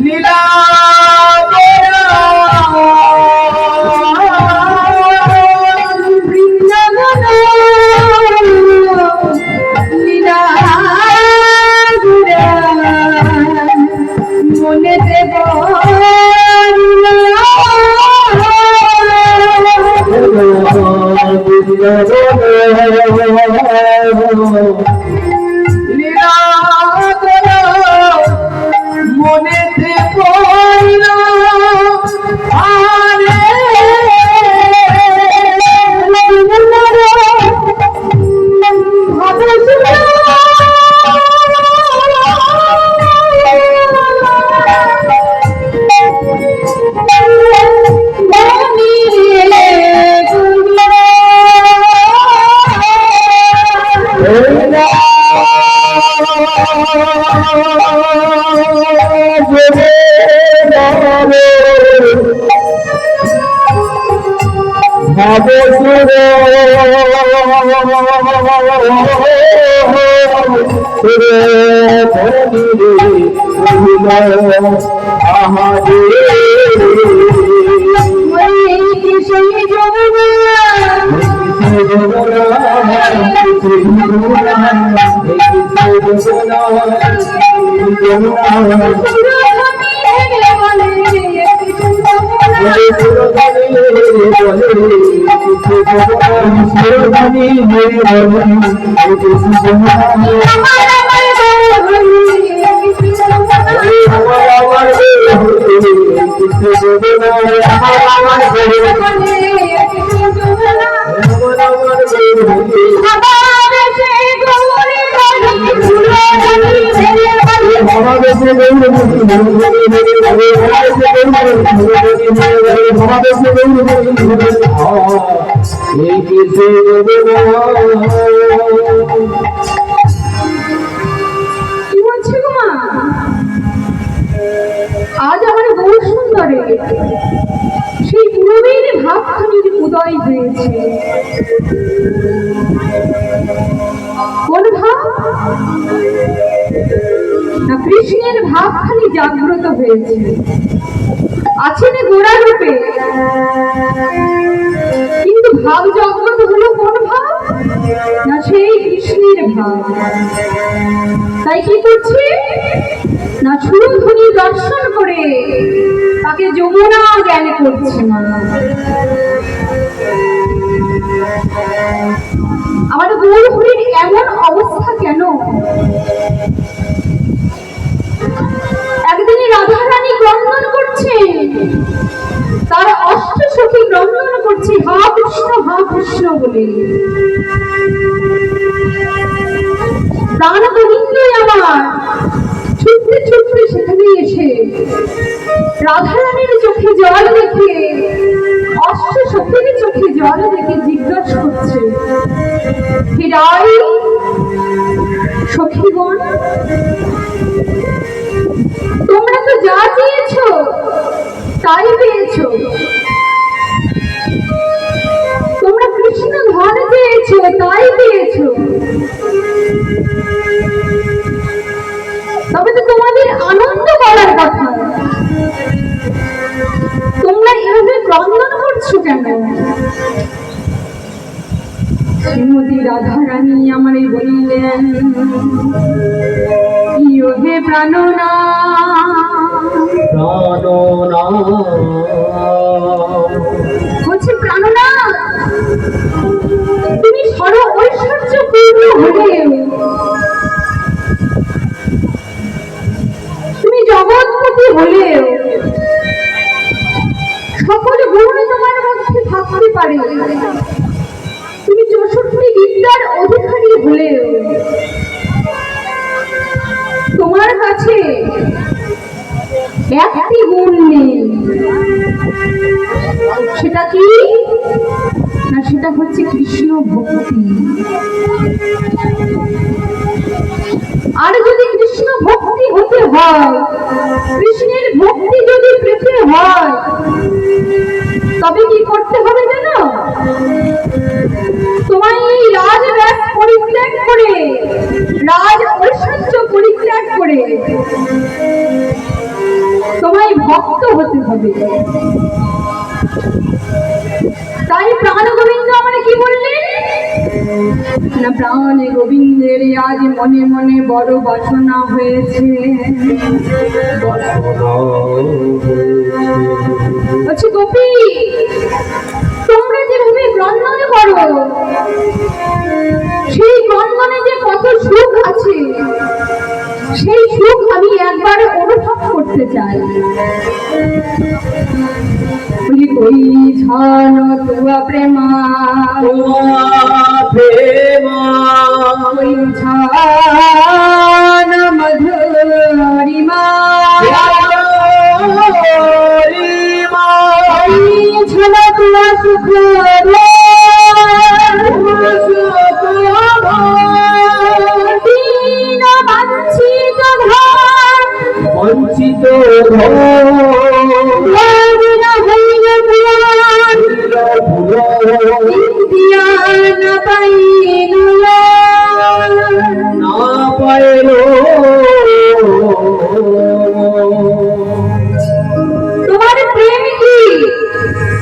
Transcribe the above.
লীলা মনেতে পড়ল আরে আজ আমার বহু সুন্দরে সেই পূর্বের ভাবখানির উদয় হয়েছে। কোন ভাব? না কৃষ্ণের ভাবখানি জাগ্রত হয়েছে। আছেন গোড়া রূপে, কিন্তু ভাব জাগ্রত হলো কোন ভাব? না সেই কৃষ্ণের ভাব। তাই কি করছে? না সুরধ্বনি দর্শন করে তাকে যমুনা জ্ঞান করছে। আমার গৌর হরির এমন অবস্থা কেন? একদিনে রাধা রানী ক্রন্দন করছে, তার অষ্ট সখী ক্রন্দন করছে হা কৃষ্ণ বলে। প্রাণ গোবিন্দই আমার ছুটতে ছুটতে সেখানে এসে রাধা রানীর চোখে জল দেখে, অষ্ট সখীর চোখে জল দেখে জিজ্ঞাসা করছে, হিরাই সখীগণ, তোমরা তো যা চেয়েছ তাই পেয়েছ। তোমরা কৃষ্ণ ধন চেয়েছ তাই পেয়েছ। তবে তো তোমাদের আনন্দ করার কথা, তোমরা এভাবে ক্রন্দন করছো কেন? শ্রীমতী রাধা রানী আমারে বললেন, হে প্রাণনা, বলছে প্রাণনা, তুমি সর্ব ঐশ্বর্য পূর্ণ হলেও, তুমি জগৎপতি হলেও, সকল গুণ তোমার মধ্যে থাকতে পারে, তুমি 64 বিদ্যার অধিকারী হলেও তোমার কাছে একটি গুণ নেই। সেটা কি? না সেটা হচ্ছে কৃষ্ণ ভক্তি। আর যদি কৃষ্ণ ভক্তি হতে হয়, কৃষ্ণের ভক্তি যদি পেতে হয়, তবে কি করতে হবে জানো? তোমায় এই রাজরাজ পরিত্যাগ করে হতে হবে। তাই প্রাণ গোবিন্দ আমার কি বললেন না, প্রাণ গোবিন্দের আজ মনে মনে বড় বাসনা হয়েছে। বলছি গোপী, তোমরা যেভাবে ক্রন্দন করো, সেই ক্রন্দনে যে কত সুখ আছে, সেই সুখ আমি একবার অনুভব করতে চাই। বলি কই ছান তুয়া প্রেমা, কই ছান মধুরিমা, ছান তুয়া সুখ বঞ্চিত পাই